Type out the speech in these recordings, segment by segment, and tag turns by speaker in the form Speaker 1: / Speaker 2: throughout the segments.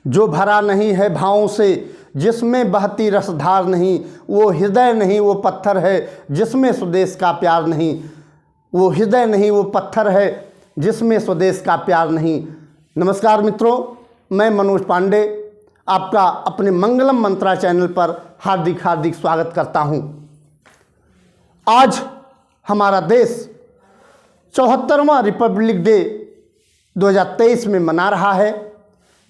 Speaker 1: जो भरा नहीं है भावों से, जिसमें बहती रसधार नहीं, वो हृदय नहीं वो पत्थर है जिसमें स्वदेश का प्यार नहीं। वो हृदय नहीं वो पत्थर है जिसमें स्वदेश का प्यार नहीं। नमस्कार मित्रों, मैं मनोज पांडे आपका अपने मंगलम मंत्रा चैनल पर हार्दिक हार्दिक स्वागत करता हूं। आज हमारा देश 74वां रिपब्लिक डे 2023 में मना रहा है।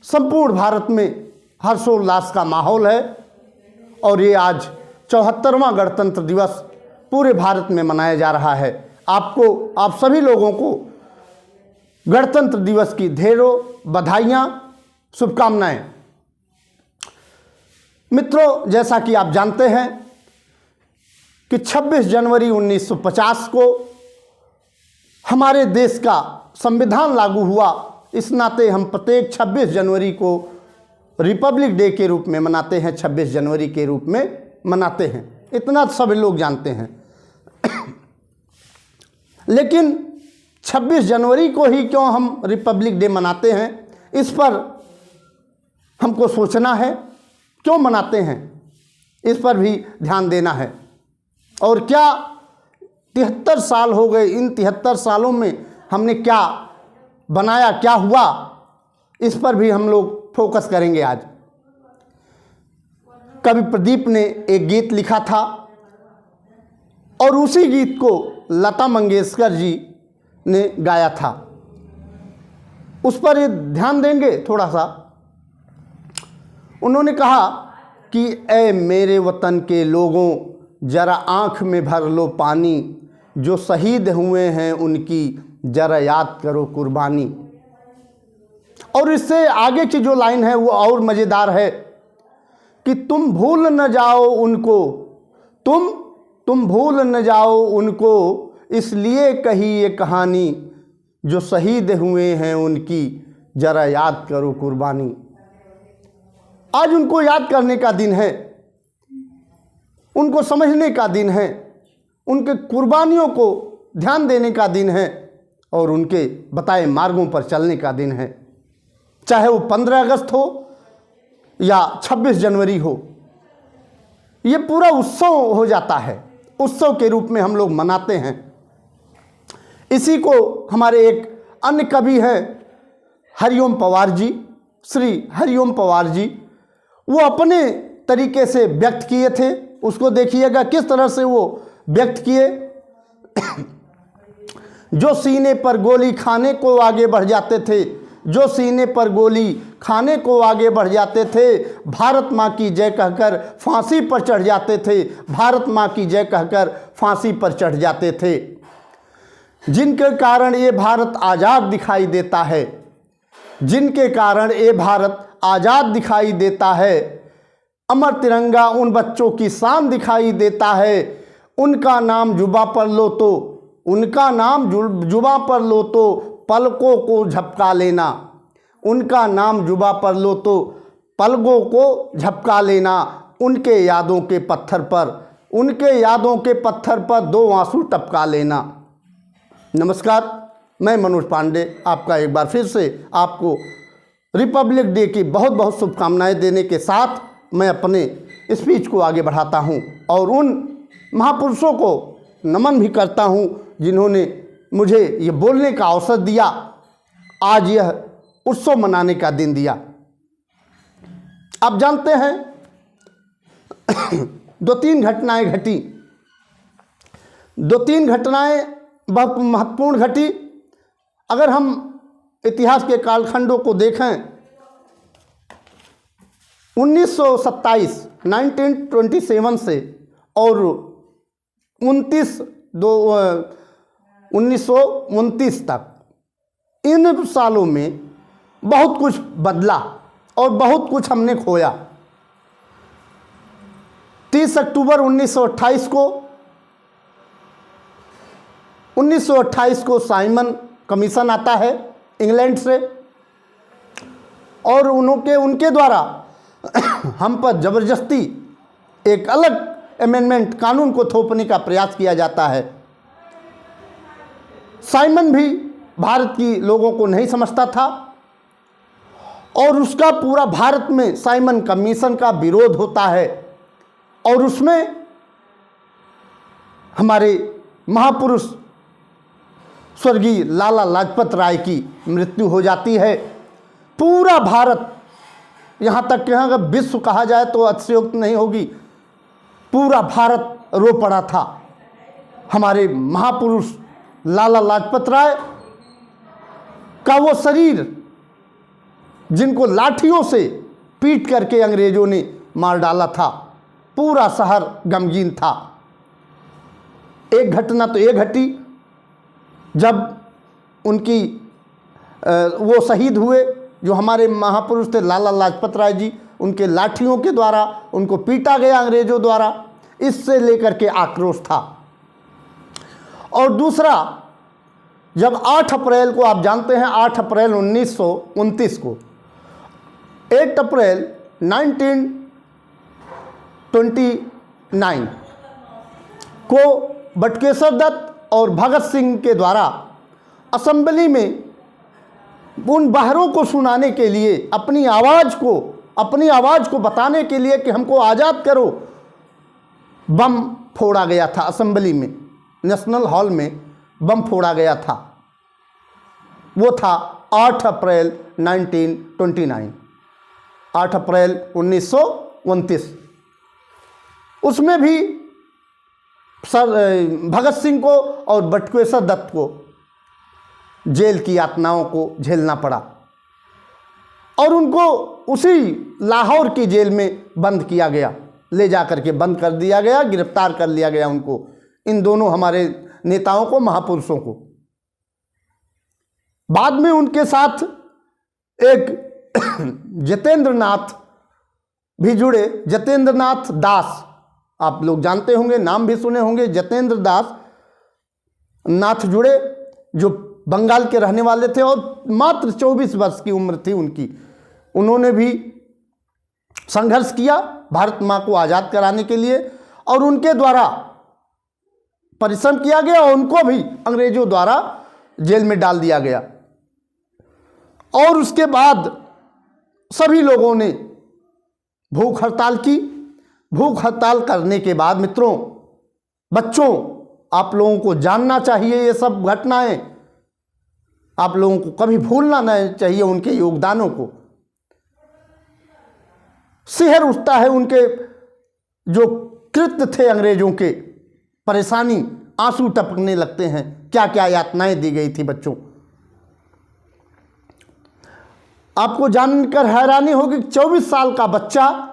Speaker 1: संपूर्ण भारत में हर्षोल्लास का माहौल है और ये आज 74वां गणतंत्र दिवस पूरे भारत में मनाया जा रहा है। आप सभी लोगों को गणतंत्र दिवस की ढेरों बधाइयाँ, शुभकामनाएं। मित्रों, जैसा कि आप जानते हैं कि 26 जनवरी 1950 को हमारे देश का संविधान लागू हुआ। इस नाते हम प्रत्येक 26 जनवरी को रिपब्लिक डे के रूप में मनाते हैं, 26 जनवरी के रूप में मनाते हैं। इतना सभी लोग जानते हैं। लेकिन 26 जनवरी को ही क्यों हम रिपब्लिक डे मनाते हैं, इस पर हमको सोचना है। क्यों मनाते हैं, इस पर भी ध्यान देना है। और क्या 73 साल हो गए, इन 73 सालों में हमने क्या बनाया, क्या हुआ, इस पर भी हम लोग फोकस करेंगे आज। कवि प्रदीप ने एक गीत लिखा था और उसी गीत को लता मंगेशकर जी ने गाया था। उस पर ये ध्यान देंगे थोड़ा सा। उन्होंने कहा कि ऐ मेरे वतन के लोगों, जरा आँख में भर लो पानी, जो शहीद हुए हैं उनकी जरा याद करो कुर्बानी। और इससे आगे की जो लाइन है वो और मज़ेदार है कि तुम भूल न जाओ उनको, तुम भूल न जाओ उनको, इसलिए कही ये कहानी, जो शहीद हुए हैं उनकी जरा याद करो कुर्बानी। आज उनको याद करने का दिन है, उनको समझने का दिन है, उनके कुर्बानियों को ध्यान देने का दिन है और उनके बताए मार्गों पर चलने का दिन है। चाहे वो 15 अगस्त हो या 26 जनवरी हो, ये पूरा उत्सव हो जाता है। उत्सव के रूप में हम लोग मनाते हैं। इसी को हमारे एक अन्य कवि हैं हरिओम पवार जी, श्री हरिओम पवार जी, वो अपने तरीके से व्यक्त किए थे। उसको देखिएगा किस तरह से वो व्यक्त किए। जो सीने पर गोली खाने को आगे बढ़ जाते थे, जो सीने पर गोली खाने को आगे बढ़ जाते थे, भारत माँ की जय कहकर फांसी पर चढ़ जाते थे, भारत माँ की जय कहकर फांसी पर चढ़ जाते थे। जिनके कारण ये भारत आज़ाद दिखाई देता है, जिनके कारण ये भारत आज़ाद दिखाई देता है, अमर तिरंगा उन बच्चों की शान दिखाई देता है। उनका नाम जुबा पर लो तो, उनका नाम जुबा पर लो तो पलकों को झपका लेना, उनका नाम जुबा पर लो तो पलकों को झपका लेना। उनके यादों के पत्थर पर, उनके यादों के पत्थर पर 2 आंसू टपका लेना। नमस्कार, मैं मनोज पांडे आपका एक बार फिर से आपको रिपब्लिक डे की बहुत बहुत शुभकामनाएं देने के साथ मैं अपने स्पीच को आगे बढ़ाता हूं और उन महापुरुषों को नमन भी करता हूं जिन्होंने मुझे ये बोलने का अवसर दिया, आज यह उत्सव मनाने का दिन दिया। आप जानते हैं 2-3 घटनाएं घटी, 2-3 घटनाएं बहुत महत्वपूर्ण घटी। अगर हम इतिहास के कालखंडों को देखें, 1927 से और 1929 तक, इन सालों में बहुत कुछ बदला और बहुत कुछ हमने खोया। 30 अक्टूबर 1928 को साइमन कमीशन आता है इंग्लैंड से और उनके द्वारा हम पर ज़बरदस्ती एक अलग अमेंडमेंट कानून को थोपने का प्रयास किया जाता है। साइमन भी भारत की लोगों को नहीं समझता था और उसका पूरा भारत में साइमन कमीशन का विरोध होता है और उसमें हमारे महापुरुष स्वर्गीय लाला लाजपत राय की मृत्यु हो जाती है। पूरा भारत, यहाँ तक कि अगर विश्व कहा जाए तो अतिशयोक्ति नहीं होगी, पूरा भारत रो पड़ा था। हमारे महापुरुष लाला लाजपत राय का वो शरीर जिनको लाठियों से पीट करके अंग्रेजों ने मार डाला था, पूरा शहर गमगीन था। एक घटना तो ये घटी जब उनकी वो शहीद हुए, जो हमारे महापुरुष थे लाला लाजपत राय जी, उनके लाठियों के द्वारा उनको पीटा गया अंग्रेजों द्वारा, इससे लेकर के आक्रोश था। और दूसरा, जब 8 अप्रैल को, आप जानते हैं 8 अप्रैल 1929 को, 8 अप्रैल 1929 को बटुकेश्वर दत्त और भगत सिंह के द्वारा असेंबली में उन बाहरों को सुनाने के लिए, अपनी आवाज़ को बताने के लिए कि हमको आज़ाद करो, बम फोड़ा गया था। असेंबली में, नेशनल हॉल में बम फोड़ा गया था। वो था 8 अप्रैल 1929, 8 अप्रैल 1929। उसमें भी सर भगत सिंह को और बटुकेश्वर दत्त को जेल की यातनाओं को झेलना पड़ा और उनको उसी लाहौर की जेल में बंद किया गया, ले जा करके बंद कर दिया गया, गिरफ्तार कर लिया गया उनको, इन दोनों हमारे नेताओं को, महापुरुषों को। बाद में उनके साथ एक जितेंद्र नाथ भी जुड़े, जितेंद्र नाथ दास, आप लोग जानते होंगे, नाम भी सुने होंगे, जितेंद्र दास नाथ जुड़े, जो बंगाल के रहने वाले थे और मात्र 24 वर्ष की उम्र थी उनकी। उन्होंने भी संघर्ष किया भारत माँ को आज़ाद कराने के लिए और उनके द्वारा परिश्रम किया गया और उनको भी अंग्रेजों द्वारा जेल में डाल दिया गया। और उसके बाद सभी लोगों ने भूख हड़ताल की। भूख हड़ताल करने के बाद मित्रों, बच्चों, आप लोगों को जानना चाहिए ये सब घटनाएं, आप लोगों को कभी भूलना नहीं चाहिए उनके योगदानों को। सिहर उठता है उनके जो कृत्य थे अंग्रेजों के, परेशानी, आंसू टपकने लगते हैं, क्या क्या यातनाएं दी गई थी बच्चों। आपको जानकर हैरानी होगी, 24 साल का बच्चा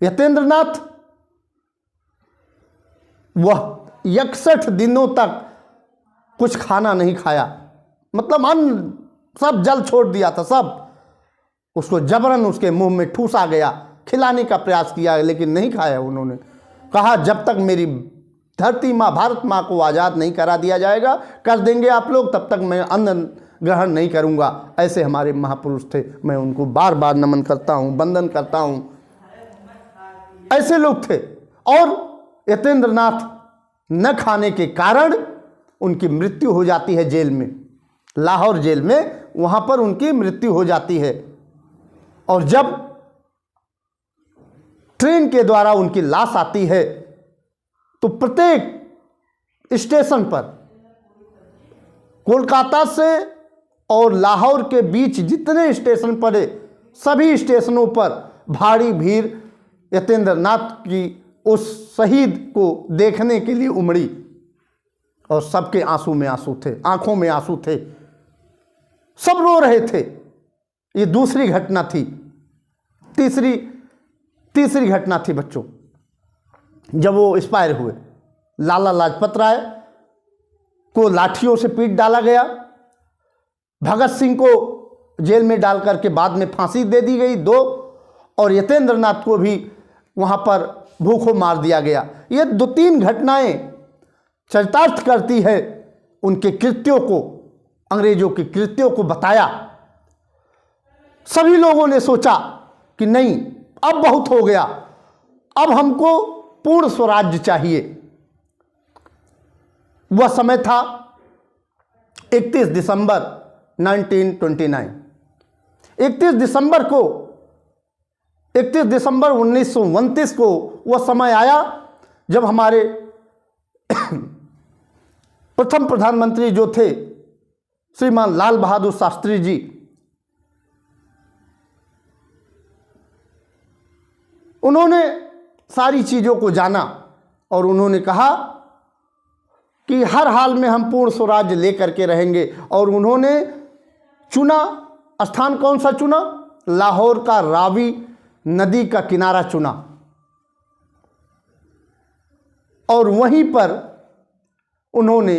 Speaker 1: यतेंद्र नाथ, वह 61 दिनों तक कुछ खाना नहीं खाया, मतलब अन्न सब जल छोड़ दिया था, सब उसको जबरन उसके मुंह में ठूसा गया, खिलाने का प्रयास किया लेकिन नहीं खाया। उन्होंने कहा जब तक मेरी धरती माँ, भारत माँ को आज़ाद नहीं करा दिया जाएगा, कर देंगे आप लोग, तब तक मैं अन्न ग्रहण नहीं करूँगा। ऐसे हमारे महापुरुष थे, मैं उनको बार बार नमन करता हूँ, वंदन करता हूँ। ऐसे लोग थे। और यतेंद्र नाथ न खाने के कारण उनकी मृत्यु हो जाती है जेल में, लाहौर जेल में, वहाँ पर उनकी मृत्यु हो जाती है। और जब ट्रेन के द्वारा उनकी लाश आती है तो प्रत्येक स्टेशन पर, कोलकाता से और लाहौर के बीच जितने स्टेशन पड़े, सभी स्टेशनों पर भारी भीड़ यतेंद्र नाथ की उस शहीद को देखने के लिए उमड़ी और सबके आंसू में आंसू थे, आंखों में आंसू थे, सब रो रहे थे। ये दूसरी घटना थी। तीसरी घटना थी बच्चों, जब वो एक्सपायर हुए। लाला लाजपत राय को लाठियों से पीट डाला गया, भगत सिंह को जेल में डाल करके बाद में फांसी दे दी गई 2, और यतेंद्र नाथ को भी वहाँ पर भूखों मार दिया गया। ये 2-3 घटनाएं चरितार्थ करती है उनके कृत्यों को, अंग्रेजों के कृत्यों को बताया। सभी लोगों ने सोचा कि नहीं, अब बहुत हो गया, अब हमको पूर्ण स्वराज्य चाहिए। वह समय था 31 दिसंबर 1929। 31 दिसंबर 1929 को वह समय आया जब हमारे प्रथम प्रधानमंत्री जो थे श्रीमान लाल बहादुर शास्त्री जी, उन्होंने सारी चीज़ों को जाना और उन्होंने कहा कि हर हाल में हम पूर्ण स्वराज्य लेकर के रहेंगे। और उन्होंने चुना स्थान, कौन सा चुना? लाहौर का रावी नदी का किनारा चुना और वहीं पर उन्होंने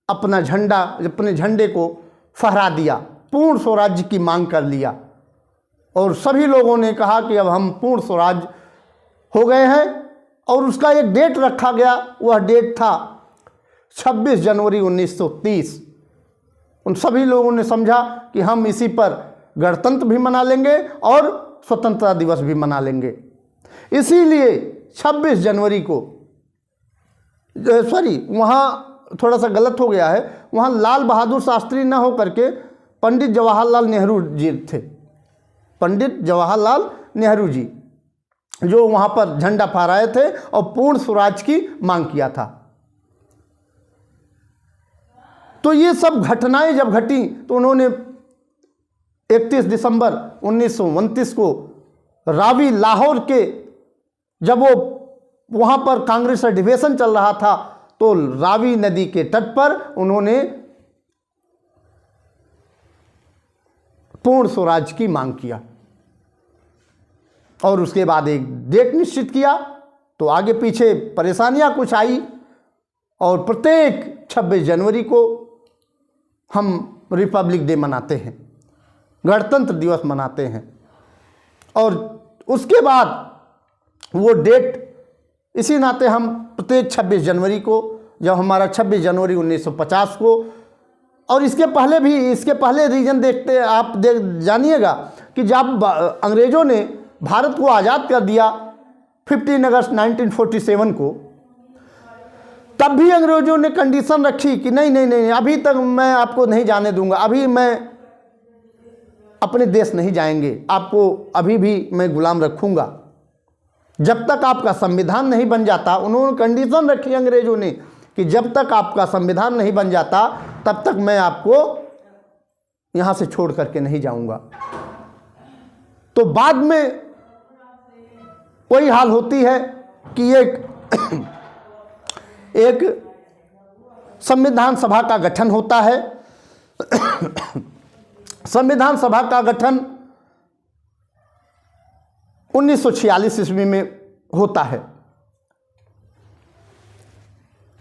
Speaker 1: अपना झंडा, अपने झंडे को फहरा दिया, पूर्ण स्वराज्य की मांग कर लिया। और सभी लोगों ने कहा कि अब हम पूर्ण स्वराज्य हो गए हैं। और उसका एक डेट रखा गया, वह डेट था 26 जनवरी 1930। उन सभी लोगों ने समझा कि हम इसी पर गणतंत्र भी मना लेंगे और स्वतंत्रता दिवस भी मना लेंगे। इसीलिए 26 जनवरी को, सॉरी वहाँ थोड़ा सा गलत हो गया है, वहाँ लाल बहादुर शास्त्री न हो करके पंडित जवाहरलाल नेहरू जी थे। पंडित जवाहरलाल नेहरू जी जो वहाँ पर झंडा फहराए थे और पूर्ण स्वराज की मांग किया था। तो ये सब घटनाएं जब घटी तो उन्होंने 31 दिसंबर 1929 को रावी लाहौर के, जब वो वहाँ पर कांग्रेस अधिवेशन चल रहा था, तो रावी नदी के तट पर उन्होंने पूर्ण स्वराज की मांग किया और उसके बाद एक डेट निश्चित किया। तो आगे पीछे परेशानियां कुछ आई और प्रत्येक 26 जनवरी को हम रिपब्लिक डे मनाते हैं, गणतंत्र दिवस मनाते हैं। और उसके बाद वो डेट इसी नाते हम प्रत्येक 26 जनवरी को, जब हमारा 26 जनवरी 1950 को, और इसके पहले रीजन देखते आप जानिएगा कि जब अंग्रेज़ों ने भारत को आज़ाद कर दिया 15 अगस्त 1947 को, तब भी अंग्रेज़ों ने कंडीशन रखी कि नहीं, अभी तक मैं आपको नहीं जाने दूंगा, अभी मैं अपने देश नहीं जाएंगे, आपको अभी भी मैं गुलाम रखूंगा जब तक आपका संविधान नहीं बन जाता। उन्होंने कंडीशन रखी अंग्रेज़ों ने कि जब तक आपका संविधान नहीं बन जाता तब तक मैं आपको यहाँ से छोड़ करके नहीं जाऊंगा। तो बाद में वही हाल होती है कि एक संविधान सभा का गठन होता है। संविधान सभा का गठन 1946 ईस्वी में होता है।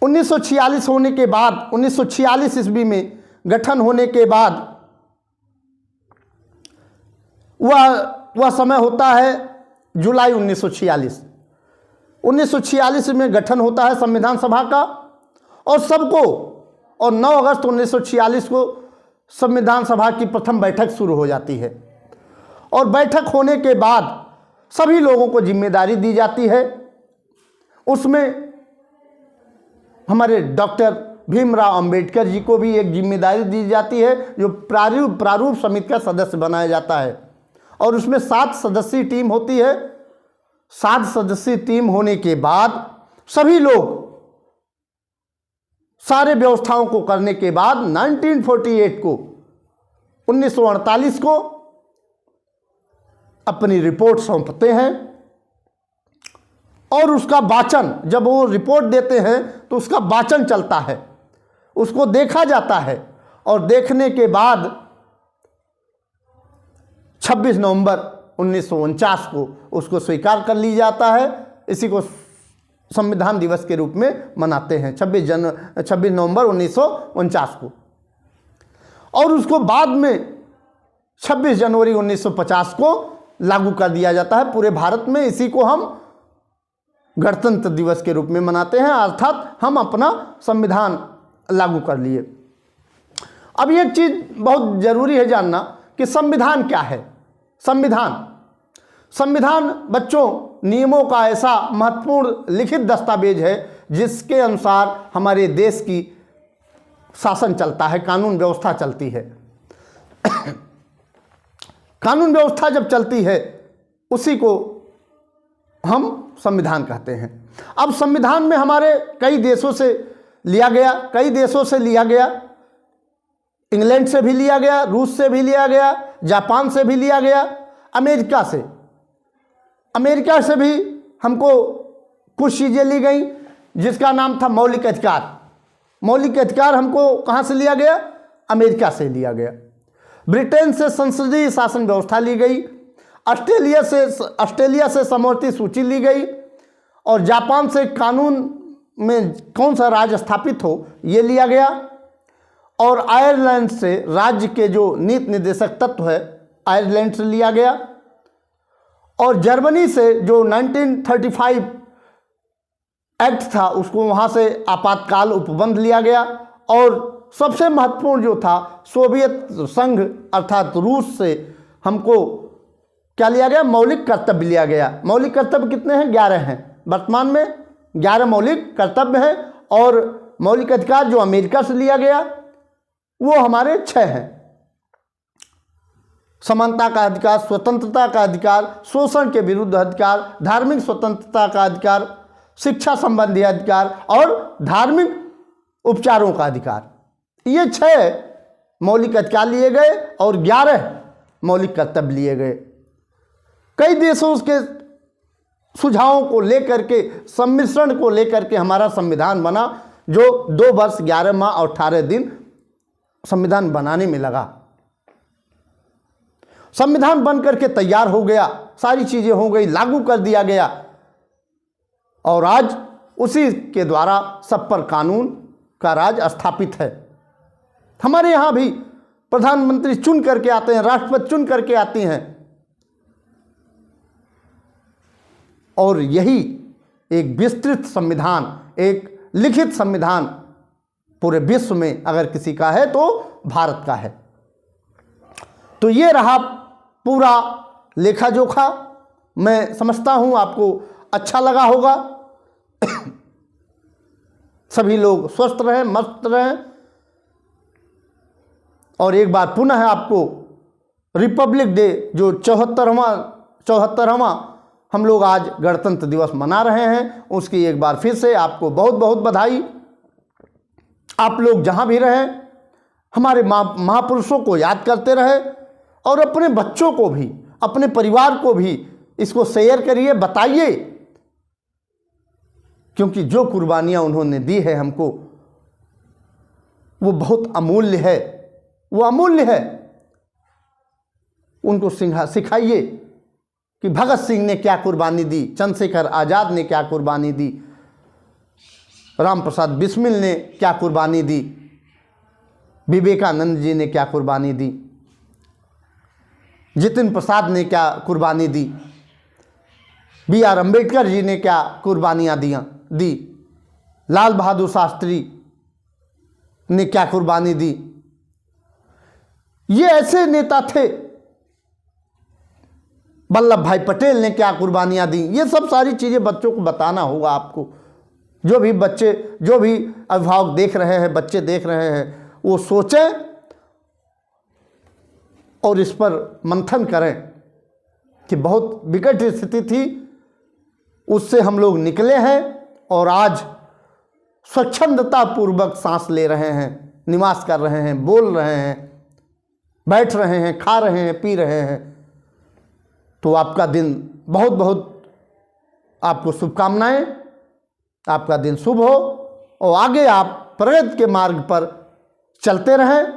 Speaker 1: 1946 होने के बाद, 1946 ईस्वी में गठन होने के बाद वह समय होता है जुलाई 1946। 1946 में गठन होता है संविधान सभा का और सबको, और 9 अगस्त 1946 को संविधान सभा की प्रथम बैठक शुरू हो जाती है। और बैठक होने के बाद सभी लोगों को जिम्मेदारी दी जाती है। उसमें हमारे डॉक्टर भीमराव अंबेडकर जी को भी एक जिम्मेदारी दी जाती है, जो प्रारूप समिति का सदस्य बनाया जाता है। और उसमें 7 सदस्यीय टीम होती है। 7 सदस्यीय टीम होने के बाद सभी लोग सारे व्यवस्थाओं को करने के बाद 1948 को, 1948 को अपनी रिपोर्ट सौंपते हैं। और उसका वाचन, जब वो रिपोर्ट देते हैं तो उसका वाचन चलता है, उसको देखा जाता है। और देखने के बाद 26 नवंबर 1949 को उसको स्वीकार कर ली जाता है। इसी को संविधान दिवस के रूप में मनाते हैं 26 नवंबर 1949 को। और उसको बाद में 26 जनवरी 1950 को लागू कर दिया जाता है पूरे भारत में। इसी को हम गणतंत्र दिवस के रूप में मनाते हैं, अर्थात हम अपना संविधान लागू कर लिए। अब एक चीज़ बहुत ज़रूरी है जानना कि संविधान क्या है। संविधान बच्चों नियमों का ऐसा महत्वपूर्ण लिखित दस्तावेज है जिसके अनुसार हमारे देश की शासन चलता है, कानून व्यवस्था चलती है। कानून व्यवस्था जब चलती है उसी को हम संविधान कहते हैं। अब संविधान में हमारे कई देशों से लिया गया, इंग्लैंड से भी लिया गया, रूस से भी लिया गया, जापान से भी लिया गया, अमेरिका से भी हमको कुछ चीज़ें ली गई जिसका नाम था मौलिक अधिकार। मौलिक अधिकार हमको कहाँ से लिया गया? अमेरिका से लिया गया। ब्रिटेन से संसदीय शासन व्यवस्था ली गई, ऑस्ट्रेलिया से समवर्ती सूची ली गई, और जापान से कानून में कौन सा राज्य स्थापित हो ये लिया गया, और आयरलैंड से राज्य के जो नीति निर्देशक तत्व है आयरलैंड से लिया गया, और जर्मनी से जो 1935 एक्ट था उसको वहाँ से आपातकाल उपबंध लिया गया, और सबसे महत्वपूर्ण जो था सोवियत संघ अर्थात रूस से हमको क्या लिया गया? मौलिक कर्तव्य लिया गया। मौलिक कर्तव्य कितने हैं? 11 हैं। वर्तमान में 11 मौलिक कर्तव्य हैं, और मौलिक अधिकार जो अमेरिका से लिया गया वो हमारे 6 हैं। समानता का अधिकार, स्वतंत्रता का अधिकार, शोषण के विरुद्ध अधिकार, धार्मिक स्वतंत्रता का अधिकार, शिक्षा संबंधी अधिकार और धार्मिक उपचारों का अधिकार। ये 6 मौलिक अधिकार लिए गए और 11 मौलिक कर्तव्य लिए गए। कई देशों के सुझावों को लेकर के, सम्मिश्रण को लेकर के हमारा संविधान बना, जो 2 वर्ष 11 माह और 18 दिन संविधान बनाने में लगा। संविधान बन करके तैयार हो गया, सारी चीजें हो गई, लागू कर दिया गया, और आज उसी के द्वारा सब पर कानून का राज स्थापित है। हमारे यहाँ भी प्रधानमंत्री चुन करके आते हैं, राष्ट्रपति चुन करके आती हैं, और यही एक विस्तृत संविधान, एक लिखित संविधान पूरे विश्व में अगर किसी का है तो भारत का है। तो ये रहा पूरा लेखा जोखा। मैं समझता हूँ आपको अच्छा लगा होगा। सभी लोग स्वस्थ रहें, मस्त रहें, और एक बार पुनः आपको रिपब्लिक डे जो 74वां हम लोग आज गणतंत्र दिवस मना रहे हैं, उसकी एक बार फिर से आपको बहुत बहुत बधाई। आप लोग जहां भी रहें हमारे महापुरुषों को याद करते रहे, और अपने बच्चों को भी, अपने परिवार को भी इसको शेयर करिए, बताइए, क्योंकि जो कुर्बानियां उन्होंने दी है हमको वो बहुत अमूल्य है, वो अमूल्य है। उनको सिखाइए कि भगत सिंह ने क्या कुर्बानी दी, चंद्रशेखर आज़ाद ने क्या कुर्बानी दी, राम प्रसाद बिस्मिल ने क्या कुर्बानी दी, विवेकानंद जी ने क्या कुर्बानी दी, जितिन प्रसाद ने क्या कुर्बानी दी, BR अम्बेडकर जी ने क्या कुर्बानियाँ दी, लाल बहादुर शास्त्री ने क्या कुर्बानी दी। ये ऐसे नेता थे। वल्लभ भाई पटेल ने क्या कुर्बानियाँ दी। ये सब सारी चीज़ें बच्चों को बताना होगा आपको। जो भी बच्चे, जो भी अभिभावक देख रहे हैं, बच्चे देख रहे हैं, वो सोचें और इस पर मंथन करें कि बहुत विकट स्थिति थी, उससे हम लोग निकले हैं और आज स्वच्छंदता पूर्वक सांस ले रहे हैं, निवास कर रहे हैं, बोल रहे हैं, बैठ रहे हैं, खा रहे हैं, पी रहे हैं। तो आपका दिन बहुत बहुत आपको शुभकामनाएं, आपका दिन शुभ हो और आगे आप प्रगति के मार्ग पर चलते रहें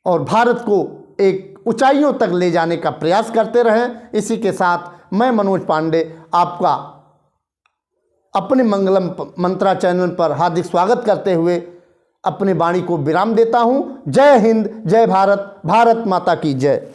Speaker 1: और भारत को एक ऊंचाइयों तक ले जाने का प्रयास करते रहें। इसी के साथ मैं मनोज पांडे आपका अपने मंगलम मंत्रा चैनल पर हार्दिक स्वागत करते हुए अपनी वाणी को विराम देता हूं। जय हिंद, जय भारत, भारत माता की जय।